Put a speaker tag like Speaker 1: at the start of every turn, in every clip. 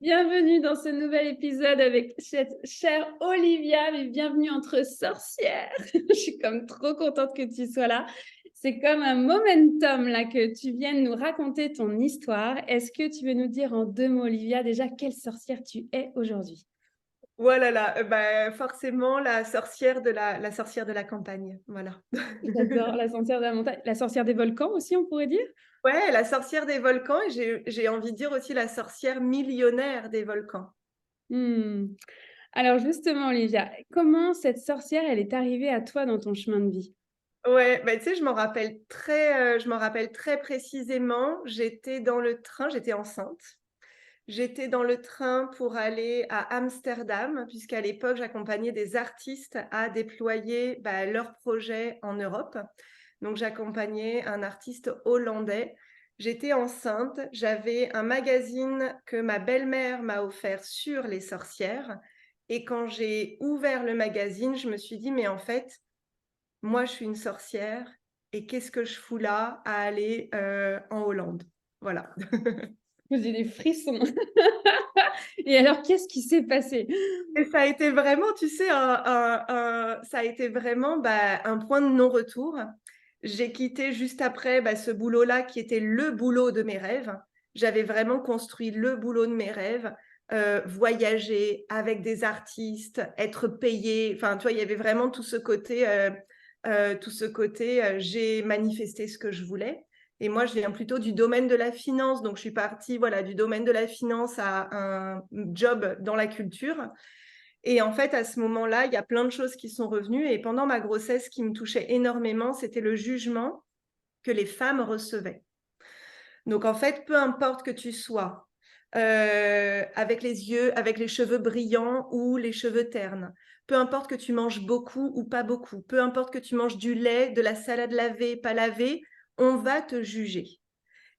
Speaker 1: Bienvenue dans ce nouvel épisode avec cette chère Olivia, mais bienvenue entre sorcières. Je suis comme trop contente que tu sois là. C'est comme un momentum là que tu viennes nous raconter ton histoire. Est-ce que tu veux nous dire en 2 mots, Olivia, déjà quelle sorcière tu es aujourd'hui?
Speaker 2: Voilà là, bah, forcément la sorcière de la campagne, voilà.
Speaker 1: J'adore la sorcière de la montagne, la sorcière des volcans aussi, on pourrait dire?
Speaker 2: Ouais, la sorcière des volcans et j'ai envie de dire aussi la sorcière millionnaire des volcans.
Speaker 1: Mmh. Alors justement, Olivia, comment cette sorcière, elle est arrivée à toi dans ton chemin de vie?
Speaker 2: Ouais, bah, tu sais, je m'en rappelle très précisément. J'étais enceinte. J'étais dans le train pour aller à Amsterdam, puisqu'à l'époque, j'accompagnais des artistes à déployer, bah, leurs projets en Europe. Donc j'accompagnais un artiste hollandais. J'étais enceinte, j'avais un magazine que ma belle-mère m'a offert sur les sorcières et quand j'ai ouvert le magazine, je me suis dit: «Mais en fait, moi je suis une sorcière et qu'est-ce que je fous là à aller, en Hollande?» Voilà.
Speaker 1: J'ai des frissons. Et alors, qu'est-ce qui s'est passé?
Speaker 2: Et ça a été vraiment, tu sais, ça a été vraiment, bah, un point de non-retour. J'ai quitté juste après, bah, ce boulot-là qui était le boulot de mes rêves. J'avais vraiment construit le boulot de mes rêves, voyager avec des artistes, être payée, enfin, tu vois, il y avait vraiment tout ce côté, j'ai manifesté ce que je voulais et moi, je viens plutôt du domaine de la finance, donc je suis partie, voilà, du domaine de la finance à un job dans la culture et en fait, à ce moment-là, il y a plein de choses qui sont revenues et pendant ma grossesse, ce qui me touchait énormément, c'était le jugement que les femmes recevaient. Donc en fait, peu importe que tu sois, avec les cheveux brillants ou les cheveux ternes, peu importe que tu manges beaucoup ou pas beaucoup, peu importe que tu manges du lait, de la salade lavée, pas lavée, on va te juger.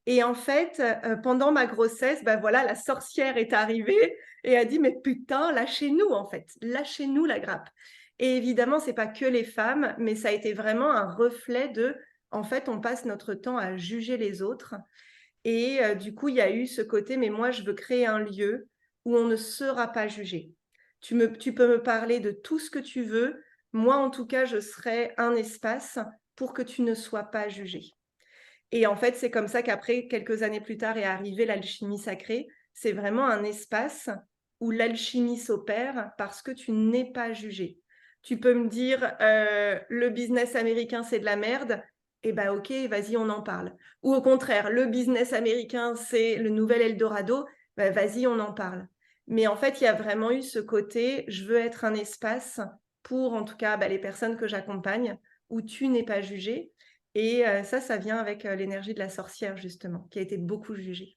Speaker 2: Et en fait, pendant ma grossesse, bah, voilà, la sorcière est arrivée et a dit: «Mais putain, lâchez-nous en fait, lâchez-nous la grappe» et évidemment, c'est pas que les femmes, mais ça a été vraiment un reflet en fait, on passe notre temps à juger les autres et du coup, il y a eu ce côté: «Mais moi, je veux créer un lieu où on ne sera pas jugé. Tu peux me parler de tout ce que tu veux, moi, en tout cas, je serai un espace pour que tu ne sois pas jugé». Et en fait, c'est comme ça qu'après, quelques années plus tard, est arrivée l'alchimie sacrée. C'est vraiment un espace où l'alchimie s'opère parce que tu n'es pas jugé. Tu peux me dire, «Le business américain, c'est de la merde», et ben OK, vas-y, on en parle. Ou au contraire, «Le business américain, c'est le nouvel Eldorado», bah, vas-y, on en parle. Mais en fait, il y a vraiment eu ce côté, je veux être un espace pour, en tout cas, bah, les personnes que j'accompagne, où tu n'es pas jugé et ça vient avec, l'énergie de la sorcière justement, qui a été beaucoup jugée.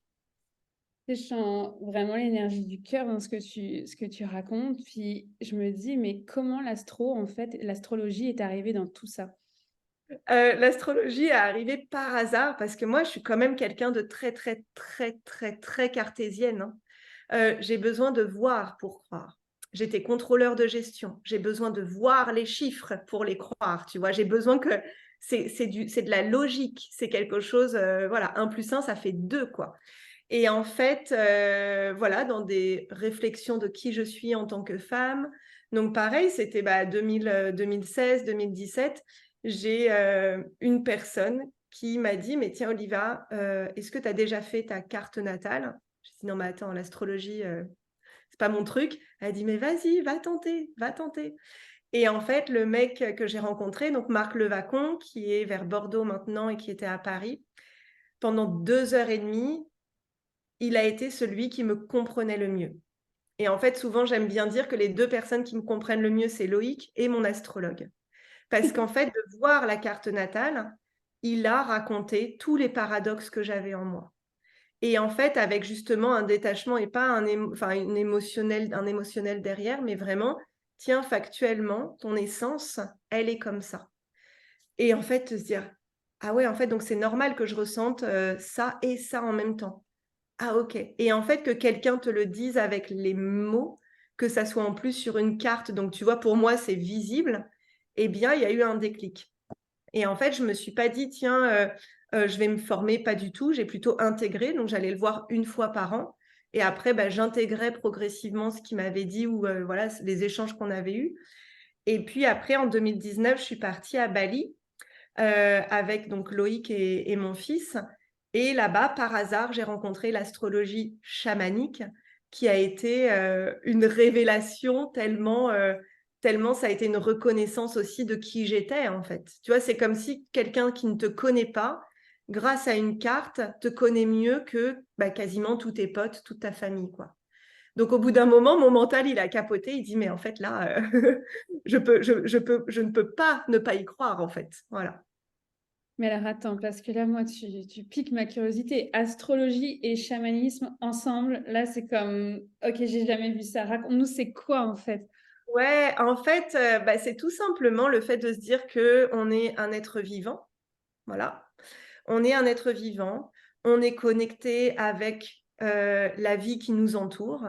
Speaker 1: Je sens vraiment l'énergie du cœur dans ce que tu racontes, puis je me dis: «Mais comment en fait, l'astrologie est arrivée dans tout ça?»
Speaker 2: L'astrologie est arrivée par hasard parce que moi je suis quand même quelqu'un de très, très, très, très, très cartésienne, hein. J'ai besoin de voir pour croire. J'étais contrôleur de gestion, j'ai besoin de voir les chiffres pour les croire, tu vois? J'ai besoin que c'est de la logique, c'est quelque chose, voilà, 1 + 1 ça fait 2 quoi. Et en fait, voilà, dans des réflexions de qui je suis en tant que femme, donc pareil, c'était, bah, 2016-2017, j'ai, une personne qui m'a dit: «Mais tiens Oliva, est-ce que tu as déjà fait ta carte natale?» J'ai dit: «Non mais attends, l'astrologie, c'est pas mon truc». Elle a dit: «Mais vas-y, va tenter, va tenter». Et en fait, le mec que j'ai rencontré, donc Marc Levacon, qui est vers Bordeaux maintenant et qui était à Paris, pendant 2 heures et demie, il a été celui qui me comprenait le mieux. Et en fait, souvent, j'aime bien dire que les 2 personnes qui me comprennent le mieux, c'est Loïc et mon astrologue. Parce qu'en fait, de voir la carte natale, il a raconté tous les paradoxes que j'avais en moi. Et en fait, avec justement un détachement et pas un émotionnel derrière, mais vraiment: «Tiens, factuellement, ton essence, elle est comme ça». Et en fait, se dire: «Ah ouais, en fait, donc c'est normal que je ressente, ça et ça en même temps». Ah OK et en fait, que quelqu'un te le dise avec les mots, que ça soit en plus sur une carte, donc tu vois, pour moi, c'est visible, eh bien, il y a eu un déclic et en fait, je me suis pas dit: «Tiens, je vais me former», pas du tout. J'ai plutôt intégré, donc j'allais le voir 1 fois par an Et après, bah, j'intégrais progressivement ce qu'il m'avait dit ou voilà, les échanges qu'on avait eus. Et puis après, en 2019, je suis partie à Bali avec donc Loïc et mon fils. Et là-bas, par hasard, j'ai rencontré l'astrologie chamanique qui a été une révélation tellement ça a été une reconnaissance aussi de qui j'étais en fait. Tu vois, c'est comme si quelqu'un qui ne te connaît pas, grâce à une carte, te connaît mieux que bah, quasiment tous tes potes, toute ta famille, quoi. Donc, au bout d'un moment, mon mental, il a capoté. Il dit, mais en fait, là, je ne peux pas ne pas y croire, en fait. Voilà.
Speaker 1: Mais alors attends, parce que là, moi, tu piques ma curiosité. Astrologie et chamanisme ensemble, là, c'est comme, ok, j'ai jamais vu ça. Raconte-nous, c'est quoi en fait?
Speaker 2: Ouais, en fait, bah, c'est tout simplement le fait de se dire que on est un être vivant. Voilà. On est un être vivant. On est connecté avec la vie qui nous entoure,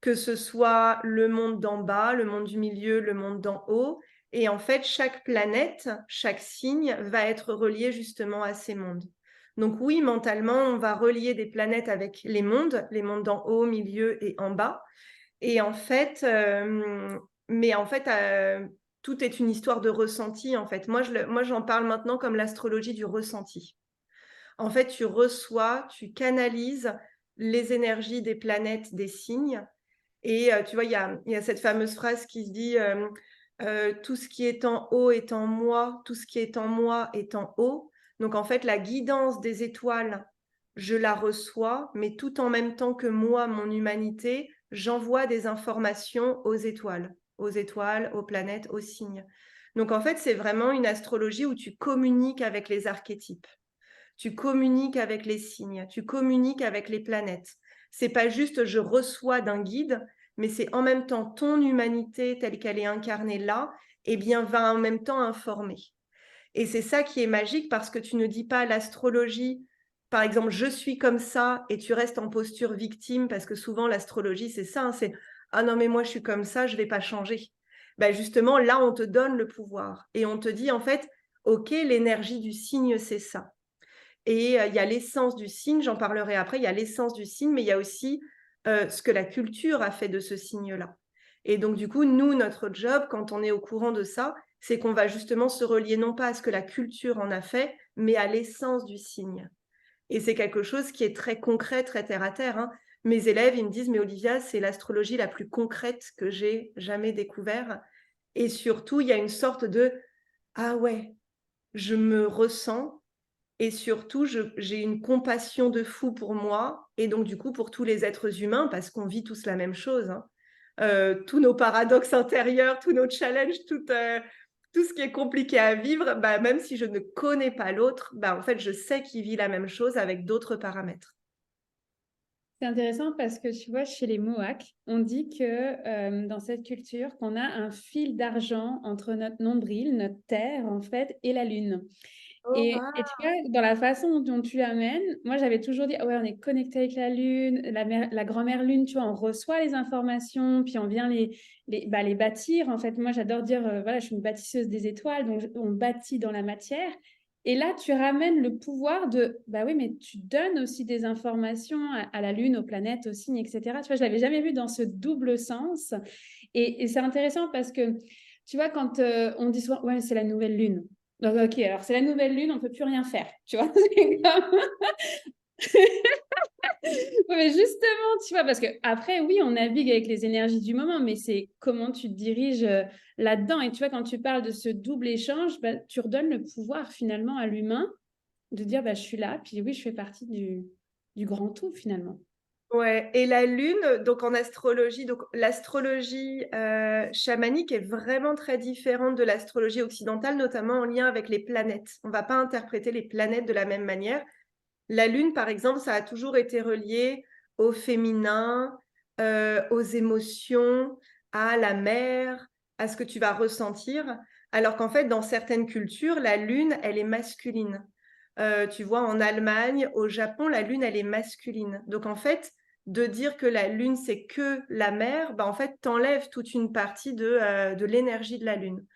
Speaker 2: que ce soit le monde d'en bas, le monde du milieu, le monde d'en haut. Et en fait, chaque planète, chaque signe va être relié justement à ces mondes. Donc oui, mentalement, on va relier des planètes avec les mondes d'en haut, milieu et en bas. Et en fait, tout est une histoire de ressenti, en fait. Moi, j'en parle maintenant comme l'astrologie du ressenti. En fait, tu reçois, tu canalises les énergies des planètes, des signes, et tu vois, il y a cette fameuse phrase qui se dit tout ce qui est en haut est en moi, tout ce qui est en moi est en haut. Donc en fait, la guidance des étoiles, je la reçois, mais tout en même temps que moi, mon humanité, j'envoie des informations aux étoiles, aux planètes, aux signes. Donc en fait, c'est vraiment une astrologie où tu communiques avec les archétypes, tu communiques avec les signes, tu communiques avec les planètes. C'est pas juste je reçois d'un guide, mais c'est en même temps ton humanité telle qu'elle est incarnée là, et bien va en même temps informer. Et c'est ça qui est magique parce que tu ne dis pas l'astrologie, par exemple, je suis comme ça et tu restes en posture victime parce que souvent l'astrologie c'est ça, c'est ah non mais moi je suis comme ça, je vais pas changer. Ben justement là on te donne le pouvoir et on te dit en fait ok l'énergie du signe c'est ça. Et il y a l'essence du signe, j'en parlerai après, il y a l'essence du signe, mais il y a aussi ce que la culture a fait de ce signe-là. Et donc, du coup, nous, notre job, quand on est au courant de ça, c'est qu'on va justement se relier non pas à ce que la culture en a fait, mais à l'essence du signe. Et c'est quelque chose qui est très concret, très terre à terre, hein. Mes élèves, ils me disent, mais Olivia, c'est l'astrologie la plus concrète que j'ai jamais découvert. Et surtout, il y a une sorte de, ah ouais, je me ressens et surtout, j'ai une compassion de fou pour moi et donc du coup pour tous les êtres humains parce qu'on vit tous la même chose, hein. Tous nos paradoxes intérieurs, tous nos challenges, tout ce qui est compliqué à vivre, bah, même si je ne connais pas l'autre, bah, en fait, je sais qu'il vit la même chose avec d'autres paramètres.
Speaker 1: C'est intéressant parce que tu vois, chez les Mohawks, on dit que dans cette culture, qu'on a un fil d'argent entre notre nombril, notre terre en fait, et la lune.
Speaker 2: Oh,
Speaker 1: Et tu vois, dans la façon dont tu l'amènes, moi j'avais toujours dit, ah ouais, on est connecté avec la lune, la grand-mère lune, tu vois, on reçoit les informations, puis on vient les bâtir. En fait, moi j'adore dire, voilà, je suis une bâtisseuse des étoiles, donc on bâtit dans la matière. Et là, tu ramènes le pouvoir de, bah oui, mais tu donnes aussi des informations à la lune, aux planètes, aux signes, etc. Tu vois, je l'avais jamais vu dans ce double sens. Et c'est intéressant parce que, tu vois, quand on dit souvent, ouais, c'est la nouvelle lune. Donc, ok, alors c'est la nouvelle lune, on ne peut plus rien faire. Tu vois, c'est comme... Ouais, mais justement, tu vois, parce que après, oui, on navigue avec les énergies du moment, mais c'est comment tu te diriges là-dedans. Et tu vois, quand tu parles de ce double échange, bah, tu redonnes le pouvoir finalement à l'humain de dire, bah, je suis là, puis oui, je fais partie du grand tout finalement.
Speaker 2: ouais, et la lune, donc en astrologie, donc l'astrologie chamanique est vraiment très différente de l'astrologie occidentale, notamment en lien avec les planètes. On ne va pas interpréter les planètes de la même manière. La lune, par exemple, ça a toujours été relié au féminin, aux émotions, à la mer, à ce que tu vas ressentir, alors qu'en fait, dans certaines cultures, la lune, elle est masculine. Tu vois, en Allemagne, au Japon, la lune, elle est masculine. Donc en fait, de dire que la lune, c'est que la mer, bah, en fait, t'enlèves toute une partie de l'énergie de la lune.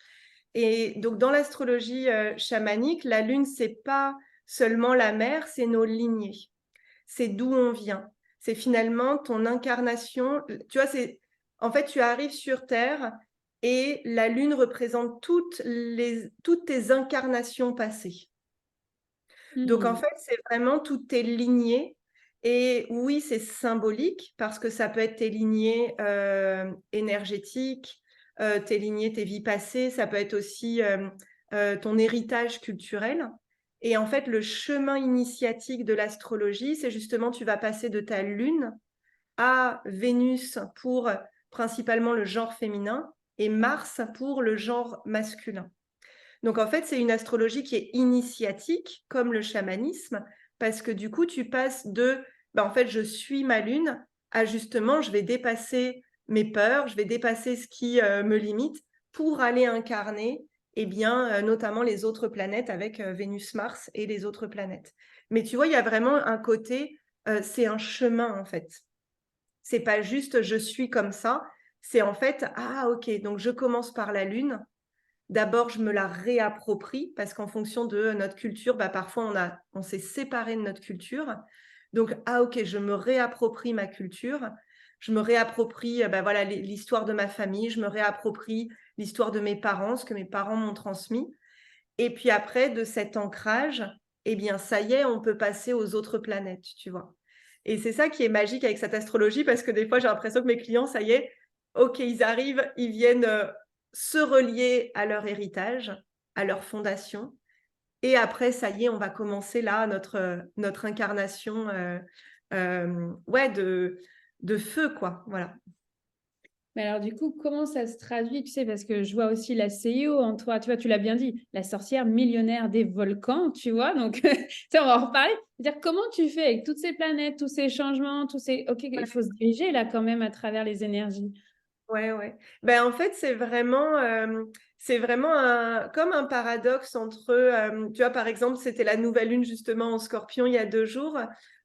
Speaker 2: Et donc, dans l'astrologie chamanique, la lune, c'est pas seulement la mer, c'est nos lignées. C'est d'où on vient. c'est finalement ton incarnation. Tu vois, en fait, tu arrives sur Terre et la Lune représente toutes tes incarnations passées. Donc, en fait, c'est vraiment toutes tes lignées. Et oui, c'est symbolique parce que ça peut être tes lignées énergétiques, tes lignées, tes vies passées. Ça peut être aussi ton héritage culturel. Et en fait, le chemin initiatique de l'astrologie, c'est justement, tu vas passer de ta lune à Vénus pour principalement le genre féminin et Mars pour le genre masculin. Donc en fait, c'est une astrologie qui est initiatique, comme le chamanisme, parce que du coup, tu passes de, en fait, je suis ma lune, à justement, je vais dépasser mes peurs, je vais dépasser ce qui me limite pour aller incarner, eh bien, notamment les autres planètes avec Vénus, Mars et les autres planètes. Mais tu vois, il y a vraiment un côté, c'est un chemin en fait. C'est pas juste je suis comme ça, c'est en fait, ah ok, donc je commence par la lune. D'abord, je me la réapproprie parce qu'en fonction de notre culture, parfois on s'est séparé de notre culture. Donc, ah ok, je me réapproprie ma culture, je me réapproprie voilà, l'histoire de ma famille, je me réapproprie l'histoire de mes parents, ce que mes parents m'ont transmis. Et puis après, de cet ancrage, eh bien, ça y est, on peut passer aux autres planètes, tu vois. Et c'est ça qui est magique avec cette astrologie parce que des fois, j'ai l'impression que mes clients, ça y est, ok, ils arrivent, ils viennent se relier à leur héritage, à leur fondation. Et après, ça y est, on va commencer là notre incarnation ouais, de feu, quoi. Voilà.
Speaker 1: Mais alors, du coup, comment ça se traduit? Tu sais, parce que je vois aussi la CIO en toi. Tu vois, tu l'as bien dit, la sorcière millionnaire des volcans, tu vois. Donc, ça, on va en reparler. C'est-à-dire, comment tu fais avec toutes ces planètes, tous ces changements, tous ces. Ok, il faut se diriger là quand même à travers les énergies.
Speaker 2: Ouais, ouais. Ben, en fait, c'est vraiment comme un paradoxe entre, tu vois, par exemple, c'était la nouvelle lune justement en Scorpion il y a 2 jours,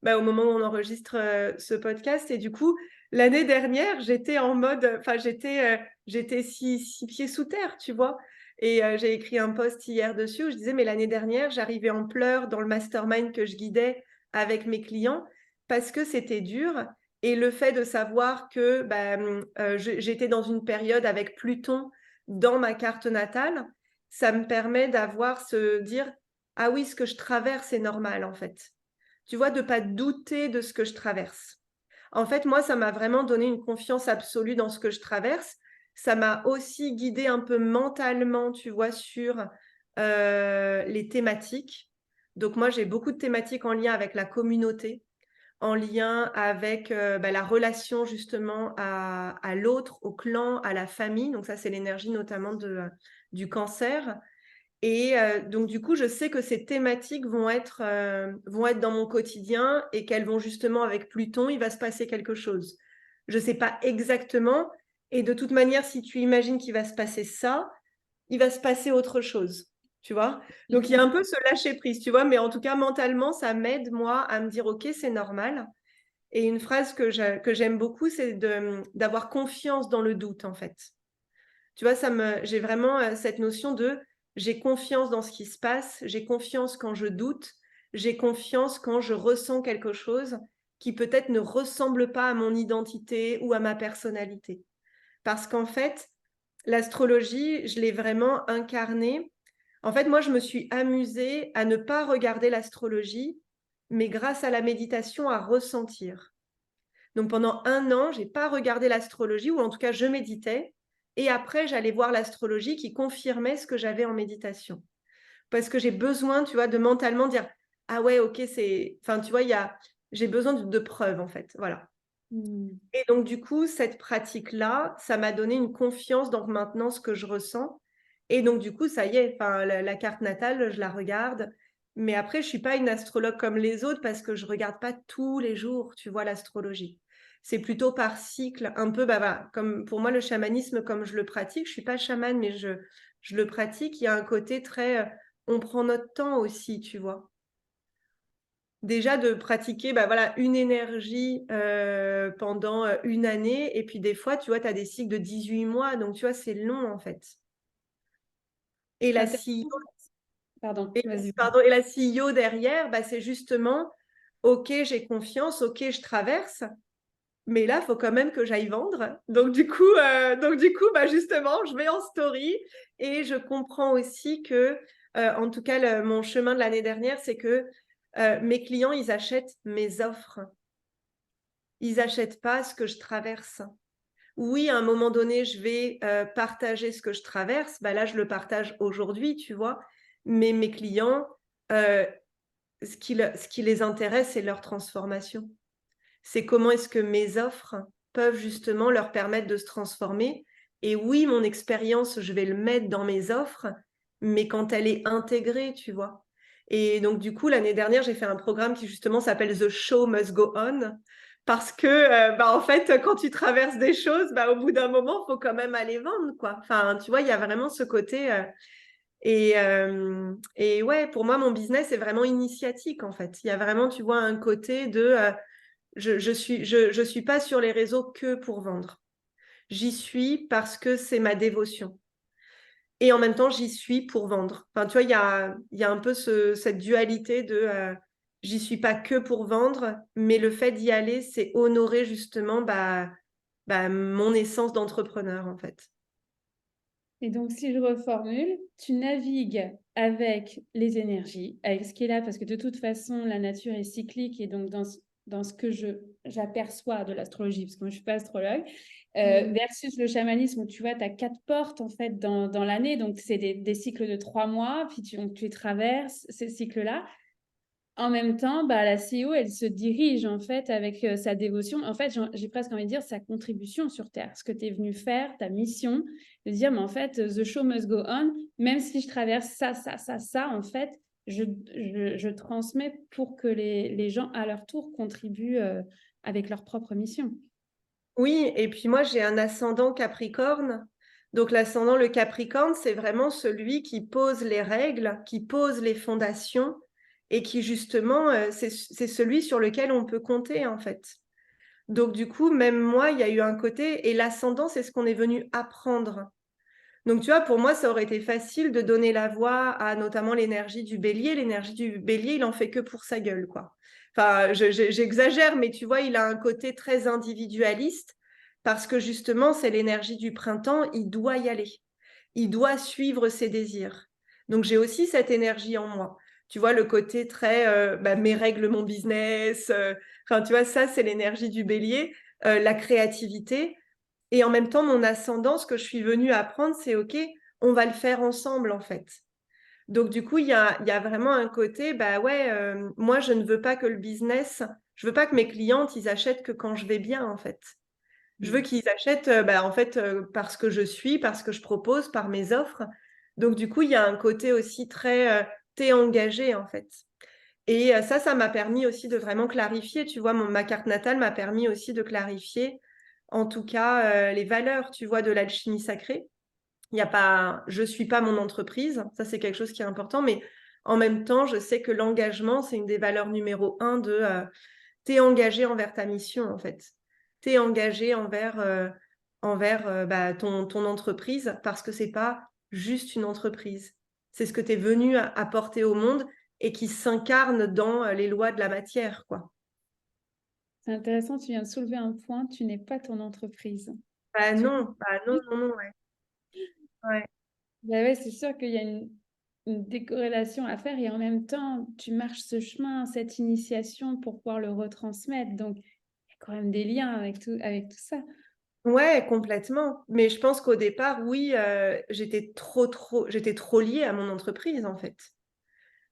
Speaker 2: au moment où on enregistre ce podcast. Et du coup, l'année dernière, j'étais en mode, enfin, j'étais six pieds sous terre, tu vois. Et j'ai écrit un post hier dessus où je disais, mais l'année dernière, j'arrivais en pleurs dans le mastermind que je guidais avec mes clients parce que c'était dur. Et le fait de savoir que j'étais dans une période avec Pluton dans ma carte natale, ça me permet dire, ah oui, ce que je traverse est normal en fait. Tu vois, de pas douter de ce que je traverse. En fait, moi, ça m'a vraiment donné une confiance absolue dans ce que je traverse. Ça m'a aussi guidée un peu mentalement, tu vois, sur les thématiques. Donc moi, j'ai beaucoup de thématiques en lien avec la communauté, en lien avec la relation justement à l'autre, au clan, à la famille. Donc ça, c'est l'énergie notamment du cancer. Et donc du coup, je sais que ces thématiques vont être dans mon quotidien et qu'elles vont justement avec Pluton, il va se passer quelque chose. Je ne sais pas exactement. Et de toute manière, si tu imagines qu'il va se passer ça, il va se passer autre chose. Tu vois? Donc, il y a un peu ce lâcher prise, tu vois, mais en tout cas, mentalement, ça m'aide, moi, à me dire, OK, c'est normal. Et une phrase que j'aime beaucoup, c'est d'avoir confiance dans le doute, en fait. Tu vois, j'ai vraiment cette notion de j'ai confiance dans ce qui se passe, j'ai confiance quand je doute, j'ai confiance quand je ressens quelque chose qui peut-être ne ressemble pas à mon identité ou à ma personnalité. Parce qu'en fait, l'astrologie, je l'ai vraiment incarnée. En fait, moi, je me suis amusée à ne pas regarder l'astrologie, mais grâce à la méditation, à ressentir. Donc pendant 1 an, j'ai pas regardé l'astrologie, ou en tout cas, je méditais. Et après, j'allais voir l'astrologie qui confirmait ce que j'avais en méditation. Parce que j'ai besoin, tu vois, de mentalement dire, ah ouais, ok, c'est... Enfin, tu vois, j'ai besoin de preuves, en fait. Voilà. Et donc, du coup, cette pratique-là, ça m'a donné une confiance dans maintenant ce que je ressens. Et donc, du coup, ça y est, la carte natale, je la regarde. Mais après, je suis pas une astrologue comme les autres parce que je regarde pas tous les jours, tu vois, l'astrologie. C'est plutôt par cycle, un peu, voilà, comme pour moi, le chamanisme, comme je le pratique, je suis pas chamane, mais je le pratique. Il y a un côté très, on prend notre temps aussi, tu vois. Déjà de pratiquer voilà, une énergie pendant 1 année. Et puis des fois, tu vois, tu as des cycles de 18 mois. Donc, tu vois, c'est long en fait. Et la
Speaker 1: Ah,
Speaker 2: CEO,
Speaker 1: pardon,
Speaker 2: et,
Speaker 1: vas-y.
Speaker 2: pardon, et la CEO derrière, c'est justement ok, j'ai confiance, ok, je traverse. Mais là, il faut quand même que j'aille vendre. Donc du coup, bah justement, je vais en story et je comprends aussi que, en tout cas, mon chemin de l'année dernière, c'est que mes clients, ils achètent mes offres. Ils n'achètent pas ce que je traverse. Oui, à un moment donné, je vais partager ce que je traverse. Bah là, je le partage aujourd'hui, tu vois. Mais mes clients, euh, ce qui les intéresse, c'est leur transformation. C'est comment est-ce que mes offres peuvent justement leur permettre de se transformer. Et oui, mon expérience, je vais le mettre dans mes offres, mais quand elle est intégrée, tu vois. Et donc, du coup, l'année dernière, j'ai fait un programme qui justement s'appelle The Show Must Go On. Parce que, en fait, quand tu traverses des choses, au bout d'un moment, il faut quand même aller vendre, quoi. Enfin, tu vois, il y a vraiment ce côté. Et ouais, pour moi, mon business est vraiment initiatique, en fait. Il y a vraiment, tu vois, un côté de je suis pas sur les réseaux que pour vendre. J'y suis parce que c'est ma dévotion. Et en même temps, j'y suis pour vendre. Enfin, tu vois, il y a un peu cette dualité de j'y suis pas que pour vendre, mais le fait d'y aller, c'est honorer justement mon essence d'entrepreneur, en fait.
Speaker 1: Et donc, si je reformule, tu navigues avec les énergies, avec ce qui est là, parce que de toute façon, la nature est cyclique. Et donc, dans ce que j'aperçois de l'astrologie, parce que moi, je ne suis pas astrologue, versus le chamanisme, où tu vois, tu as 4 portes, en fait, dans l'année. Donc, c'est des cycles de 3 mois, puis donc, tu traverses ces cycles-là. En même temps, la CEO, elle se dirige en fait avec sa dévotion. En fait, j'ai presque envie de dire sa contribution sur Terre, ce que tu es venu faire, ta mission, de dire, mais en fait, the show must go on, même si je traverse ça, en fait, je transmets pour que les gens, à leur tour, contribuent avec leur propre mission.
Speaker 2: Oui, et puis moi, j'ai un ascendant Capricorne. Donc l'ascendant, le Capricorne, c'est vraiment celui qui pose les règles, qui pose les fondations et qui justement, c'est celui sur lequel on peut compter en fait. Donc du coup, même moi, il y a eu un côté, et l'ascendant, c'est ce qu'on est venu apprendre. Donc tu vois, pour moi, ça aurait été facile de donner la voix à notamment l'énergie du bélier. L'énergie du bélier, il en fait que pour sa gueule, quoi. Enfin, j'exagère, mais tu vois, il a un côté très individualiste parce que justement, c'est l'énergie du printemps, il doit y aller. Il doit suivre ses désirs. Donc j'ai aussi cette énergie en moi. Tu vois, le côté très mes règles, mon business. Enfin, tu vois, ça, c'est l'énergie du bélier. La créativité. Et en même temps, mon ascendant, ce que je suis venue apprendre, c'est OK, on va le faire ensemble, en fait. Donc, du coup, il y a vraiment un côté, moi, je ne veux pas que le business, je veux pas que mes clientes, ils achètent que quand je vais bien, en fait. Je veux qu'ils achètent, en fait, parce que je suis, parce que je propose, par mes offres. Donc, du coup, il y a un côté aussi très, t'es engagé, en fait. Et ça m'a permis aussi de vraiment clarifier, tu vois, ma carte natale m'a permis aussi de clarifier, en tout cas, les valeurs, tu vois, de l'alchimie sacrée. Il y a pas, je suis pas mon entreprise, ça c'est quelque chose qui est important, mais en même temps, je sais que l'engagement, c'est une des valeurs numéro 1 de t'es engagé envers ta mission, en fait. T'es engagé envers ton entreprise parce que c'est pas juste une entreprise. C'est ce que tu es venu apporter au monde et qui s'incarne dans les lois de la matière, quoi.
Speaker 1: C'est intéressant, tu viens de soulever un point, tu n'es pas ton entreprise.
Speaker 2: Bah
Speaker 1: Tu
Speaker 2: non, bah non, non, non, ouais. Ouais.
Speaker 1: Ouais, c'est sûr qu'il y a une décorrélation à faire et en même temps, tu marches ce chemin, cette initiation pour pouvoir le retransmettre. Donc, il y a quand même des liens avec tout ça.
Speaker 2: Ouais, complètement. Mais je pense qu'au départ, oui, j'étais trop liée à mon entreprise, en fait.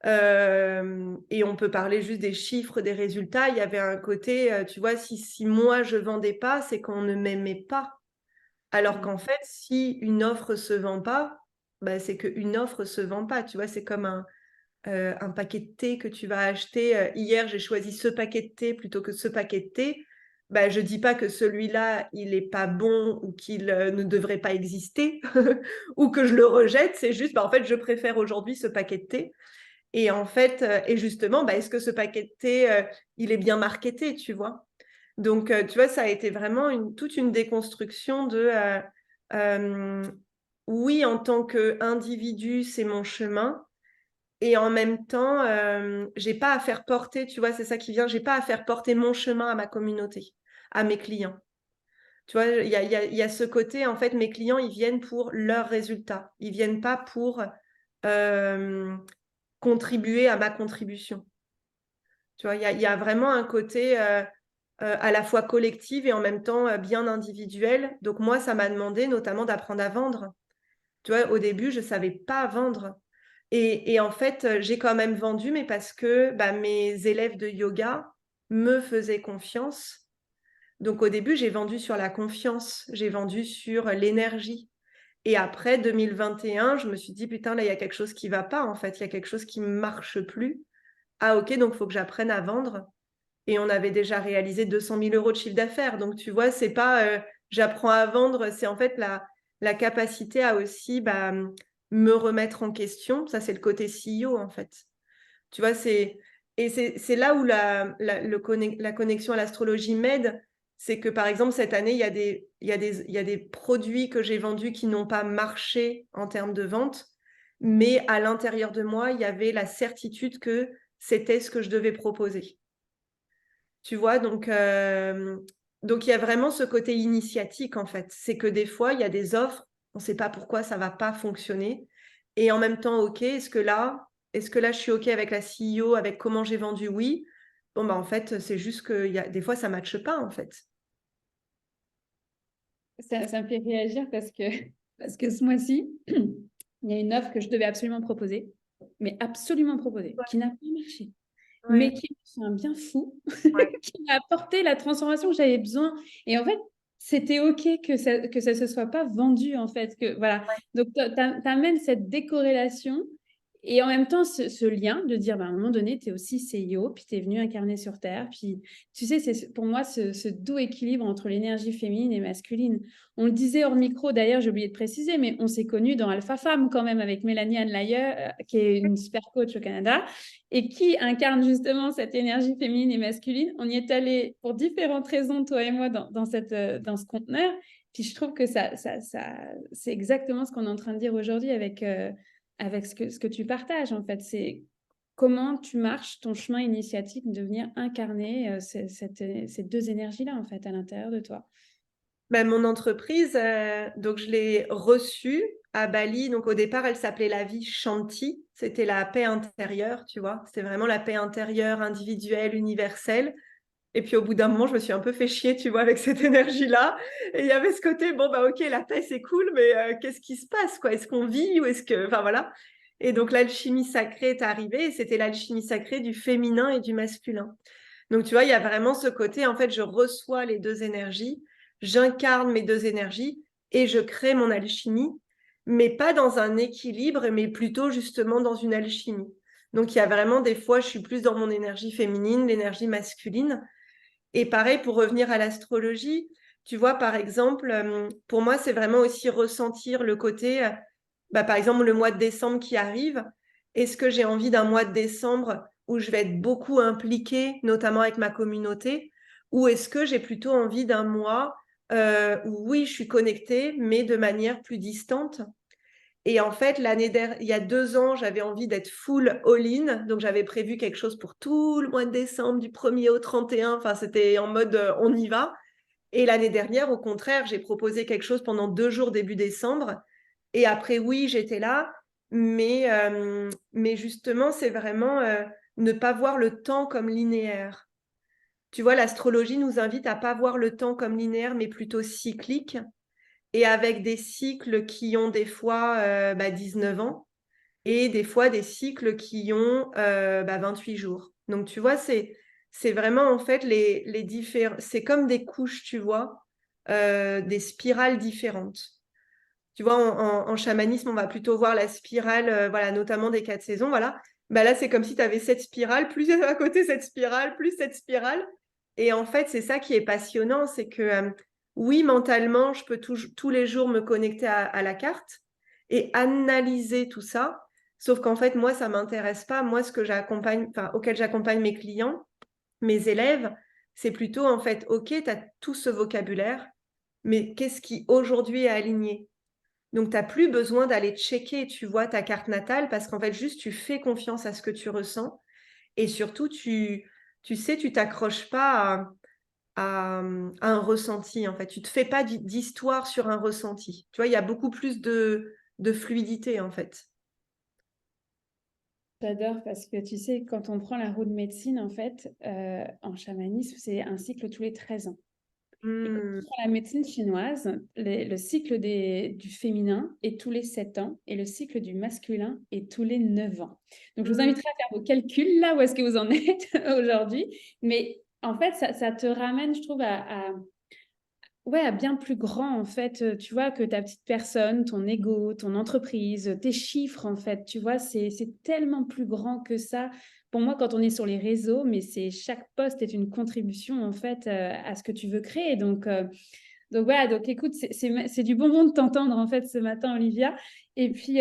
Speaker 2: Et on peut parler juste des chiffres, des résultats. Il y avait un côté, tu vois, si moi je vendais pas, c'est qu'on ne m'aimait pas. Alors qu'en fait, si une offre se vend pas, c'est qu'une offre se vend pas. Tu vois, c'est comme un paquet de thé que tu vas acheter. Hier, j'ai choisi ce paquet de thé plutôt que ce paquet de thé. Je dis pas que celui-là, il est pas bon ou qu'il ne devrait pas exister ou que je le rejette. C'est juste, en fait, je préfère aujourd'hui ce paquet de thé. Et en fait, et justement, est-ce que ce paquet de thé, il est bien marketé, tu vois? Donc, tu vois, ça a été vraiment toute une déconstruction de, oui, en tant qu'individu, c'est mon chemin. Et en même temps, j'ai pas à faire porter, tu vois, c'est ça qui vient, j'ai pas à faire porter mon chemin à ma communauté, à mes clients. Tu vois, il y a ce côté, en fait, mes clients, ils viennent pour leurs résultats. Ils viennent pas pour contribuer à ma contribution. Tu vois, il y a vraiment un côté à la fois collectif et en même temps bien individuel. Donc moi, ça m'a demandé notamment d'apprendre à vendre. Tu vois, au début, je savais pas vendre. Et en fait, j'ai quand même vendu, mais parce que bah, mes élèves de yoga me faisaient confiance. Donc au début, j'ai vendu sur la confiance, j'ai vendu sur l'énergie. Et après 2021, je me suis dit, putain, là, il y a quelque chose qui va pas, en fait. Il y a quelque chose qui ne marche plus. Ah, ok, donc il faut que j'apprenne à vendre. Et on avait déjà réalisé 200 000 euros de chiffre d'affaires. Donc, tu vois, c'est pas j'apprends à vendre, c'est en fait la capacité à aussi bah, me remettre en question. Ça, c'est le côté CEO, en fait. Tu vois, c'est là où la connexion à l'astrologie m'aide. C'est que, par exemple, cette année, il y a des produits que j'ai vendus qui n'ont pas marché en termes de vente. Mais à l'intérieur de moi, il y avait la certitude que c'était ce que je devais proposer. Tu vois, donc il y a vraiment ce côté initiatique, en fait. C'est que des fois, il y a des offres, on ne sait pas pourquoi ça ne va pas fonctionner. Et en même temps, OK, est-ce que là, je suis OK avec la CEO, avec comment j'ai vendu? Oui. Bon, bah, en fait, c'est juste que des fois, ça ne matche pas, en fait.
Speaker 1: Ça me fait réagir parce que ce mois-ci, il y a une offre que je devais absolument proposer, mais absolument proposer, qui n'a pas marché,
Speaker 2: Ouais,
Speaker 1: mais qui me fait un bien fou,
Speaker 2: ouais,
Speaker 1: qui m'a apporté la transformation que j'avais besoin. Et en fait, c'était OK que ça se soit pas vendu, en fait. Que, voilà. Donc, tu amènes cette décorrélation et en même temps, ce lien de dire, bah, à un moment donné, tu es aussi CEO, puis tu es venu incarner sur Terre. Puis, tu sais, c'est pour moi ce doux équilibre entre l'énergie féminine et masculine. On le disait hors micro, d'ailleurs, j'ai oublié de préciser, mais on s'est connus dans Alpha Femme quand même avec Mélanie Anne-Layer, qui est une super coach au Canada et qui incarne justement cette énergie féminine et masculine. On y est allé pour différentes raisons, toi et moi, dans ce conteneur. Puis je trouve que c'est exactement ce qu'on est en train de dire aujourd'hui avec ce que tu partages, en fait. C'est comment tu marches ton chemin initiatique de venir incarner ces deux énergies-là, en fait, à l'intérieur de toi.
Speaker 2: Ben, mon entreprise, donc je l'ai reçue à Bali. Donc au départ, elle s'appelait La Vie Shanti. C'était la paix intérieure, tu vois. C'était vraiment la paix intérieure, individuelle, universelle. Et puis au bout d'un moment, je me suis un peu fait chier, tu vois, avec cette énergie-là. Et il y avait ce côté, bon, bah ok, la paix, c'est cool, mais qu'est-ce qui se passe, quoi? Est-ce qu'on vit ou est-ce que... Enfin voilà. Et donc l'alchimie sacrée est arrivée et c'était l'alchimie sacrée du féminin et du masculin. Donc tu vois, il y a vraiment ce côté, en fait, je reçois les deux énergies, j'incarne mes deux énergies et je crée mon alchimie, mais pas dans un équilibre, mais plutôt justement dans une alchimie. Donc il y a vraiment des fois, je suis plus dans mon énergie féminine, l'énergie masculine. Et pareil, pour revenir à l'astrologie, tu vois, par exemple, pour moi, c'est vraiment aussi ressentir le côté, bah, par exemple, le mois de décembre qui arrive. Est-ce que j'ai envie d'un mois de décembre où je vais être beaucoup impliquée, notamment avec ma communauté, ou est-ce que j'ai plutôt envie d'un mois où oui, je suis connectée, mais de manière plus distante? Et en fait, il y a 2 ans, j'avais envie d'être full all-in. Donc, j'avais prévu quelque chose pour tout le mois de décembre, du 1er au 31. Enfin, c'était en mode on y va. Et l'année dernière, au contraire, j'ai proposé quelque chose pendant 2 jours début décembre. Et après, oui, j'étais là. Mais justement, c'est vraiment ne pas voir le temps comme linéaire. Tu vois, l'astrologie nous invite à pas voir le temps comme linéaire, mais plutôt cyclique et avec des cycles qui ont des fois 19 ans et des fois des cycles qui ont 28 jours. Donc, tu vois, c'est vraiment en fait les différents. C'est comme des couches, tu vois, des spirales différentes. Tu vois, en chamanisme, on va plutôt voir la spirale, voilà, notamment des 4 saisons. Voilà. Bah là, c'est comme si tu avais cette spirale, plus à côté cette spirale, plus cette spirale. Et en fait, c'est ça qui est passionnant, c'est que oui, mentalement, je peux tous les jours me connecter à la carte et analyser tout ça. Sauf qu'en fait, moi, ça ne m'intéresse pas. Moi, ce que j'accompagne, enfin, auquel j'accompagne mes clients, mes élèves, c'est plutôt en fait, OK, tu as tout ce vocabulaire, mais qu'est-ce qui aujourd'hui est aligné? Donc, tu n'as plus besoin d'aller checker, tu vois, ta carte natale parce qu'en fait, juste, tu fais confiance à ce que tu ressens. Et surtout, tu sais, tu t'accroches pas à un ressenti, en fait. Tu te fais pas d'histoire sur un ressenti. Tu vois, il y a beaucoup plus de fluidité, en fait.
Speaker 1: J'adore parce que tu sais, quand on prend la roue de médecine, en fait, en chamanisme, c'est un cycle tous les 13 ans. Et quand
Speaker 2: Hmm.
Speaker 1: on prend la médecine chinoise, le cycle du féminin est tous les 7 ans et le cycle du masculin est tous les 9 ans. Donc, je vous
Speaker 2: Hmm.
Speaker 1: inviterai à faire vos calculs là où est-ce que vous en êtes aujourd'hui. Mais en fait, ça te ramène, je trouve, ouais, à bien plus grand, en fait, tu vois, que ta petite personne, ton ego, ton entreprise, tes chiffres, en fait, tu vois, c'est tellement plus grand que ça. Pour moi, quand on est sur les réseaux, mais chaque post est une contribution, en fait, à ce que tu veux créer. Donc voilà, donc écoute, c'est du bonbon de t'entendre, en fait, ce matin, Olivia. Et puis,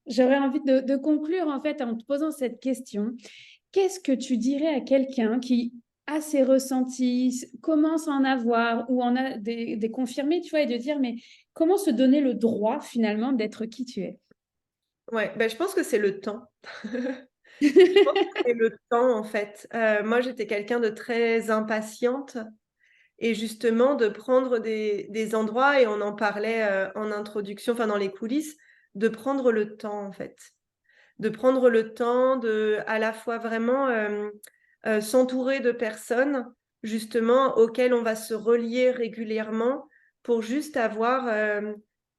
Speaker 1: j'aurais envie de conclure, en fait, en te posant cette question. Qu'est-ce que tu dirais à quelqu'un qui a ses ressentis, commence à en avoir ou en a des confirmés, tu vois, et de dire, mais comment se donner le droit finalement d'être qui tu es?
Speaker 2: Ouais, ben, je pense que c'est le temps. Je pense que c'est le temps, en fait. Moi, j'étais quelqu'un de très impatiente et justement de prendre des endroits, et on en parlait en introduction, enfin dans les coulisses, de prendre le temps, en fait. De prendre le temps de, à la fois vraiment s'entourer de personnes, justement, auxquelles on va se relier régulièrement pour juste avoir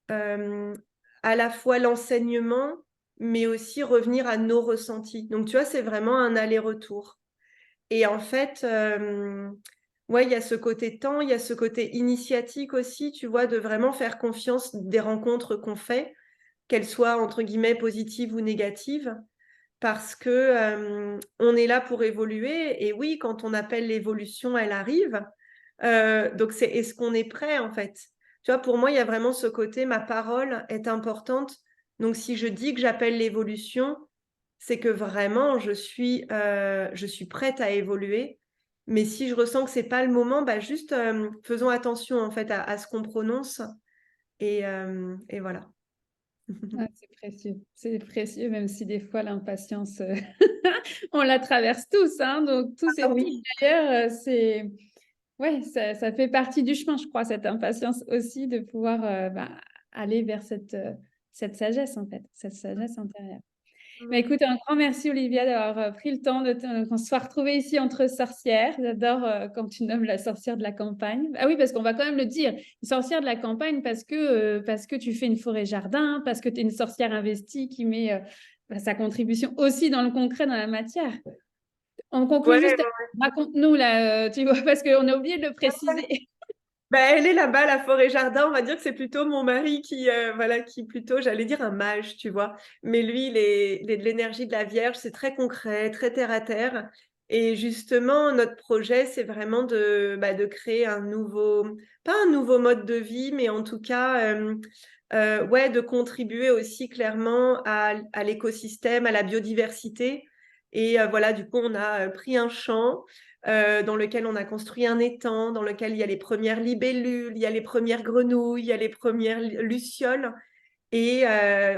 Speaker 2: euh, à la fois l'enseignement, mais aussi revenir à nos ressentis. Donc, tu vois, c'est vraiment un aller-retour. Et en fait, ouais, il y a ce côté temps, il y a ce côté initiatique aussi, tu vois, de vraiment faire confiance des rencontres qu'on fait, qu'elles soient entre guillemets positives ou négatives, parce que on est là pour évoluer. Et oui, quand on appelle l'évolution, elle arrive. Donc c'est est-ce qu'on est prêt en fait? Tu vois, pour moi, il y a vraiment ce côté, ma parole est importante. Donc si je dis que j'appelle l'évolution, c'est que vraiment je suis prête à évoluer. Mais si je ressens que c'est pas le moment, bah juste faisons attention en fait à ce qu'on prononce, et voilà.
Speaker 1: Ah, c'est précieux, même si des fois l'impatience, on la traverse tous, hein, donc tous
Speaker 2: Ah
Speaker 1: et toutes
Speaker 2: oui.
Speaker 1: d'ailleurs, ouais, ça fait partie du chemin, je crois, cette impatience aussi de pouvoir aller vers cette sagesse, en fait, cette sagesse intérieure. Bah, écoute, un grand merci Olivia d'avoir pris le temps qu'on se soit retrouvés ici entre sorcières. J'adore quand tu nommes la sorcière de la campagne. Ah oui, parce qu'on va quand même le dire, une sorcière de la campagne parce que tu fais une forêt-jardin, parce que tu es une sorcière investie qui met sa contribution aussi dans le concret, dans la matière. On conclut
Speaker 2: Ouais,
Speaker 1: juste, raconte-nous là, tu vois, parce qu'on a oublié de le préciser.
Speaker 2: bah, elle est là-bas, la forêt jardin. On va dire que c'est plutôt mon mari qui, voilà, qui plutôt, j'allais dire un mage, tu vois. Mais lui, il est de l'énergie de la Vierge. C'est très concret, très terre à terre. Et justement, notre projet, c'est vraiment de créer un nouveau, pas un nouveau mode de vie, mais en tout cas, ouais, de contribuer aussi clairement à l'écosystème, à la biodiversité. Et voilà, du coup, on a pris un champ dans lequel on a construit un étang, dans lequel il y a les premières libellules, il y a les premières grenouilles, il y a les premières lucioles. Et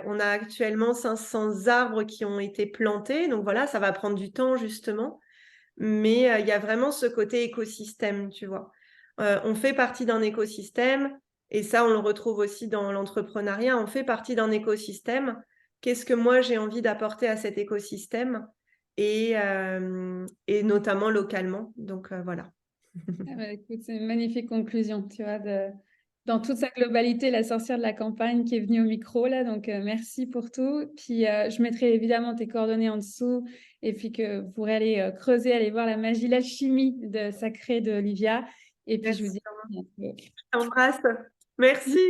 Speaker 2: on a actuellement 500 arbres qui ont été plantés. Donc voilà, ça va prendre du temps justement. Mais il y a vraiment ce côté écosystème, tu vois. On fait partie d'un écosystème, et ça, on le retrouve aussi dans l'entrepreneuriat. On fait partie d'un écosystème. Qu'est-ce que moi j'ai envie d'apporter à cet écosystème, et notamment localement. Donc voilà.
Speaker 1: Ah bah, écoute, c'est une magnifique conclusion, tu vois, dans toute sa globalité, la sorcière de la campagne qui est venue au micro, là. Donc, merci pour tout. Puis, je mettrai évidemment tes coordonnées en dessous et puis que vous pourrez aller creuser, aller voir la magie, l'alchimie de sacrée de Olivia. Et puis, je vous
Speaker 2: Merci.
Speaker 1: dis à bientôt.
Speaker 2: Je t'embrasse. Merci.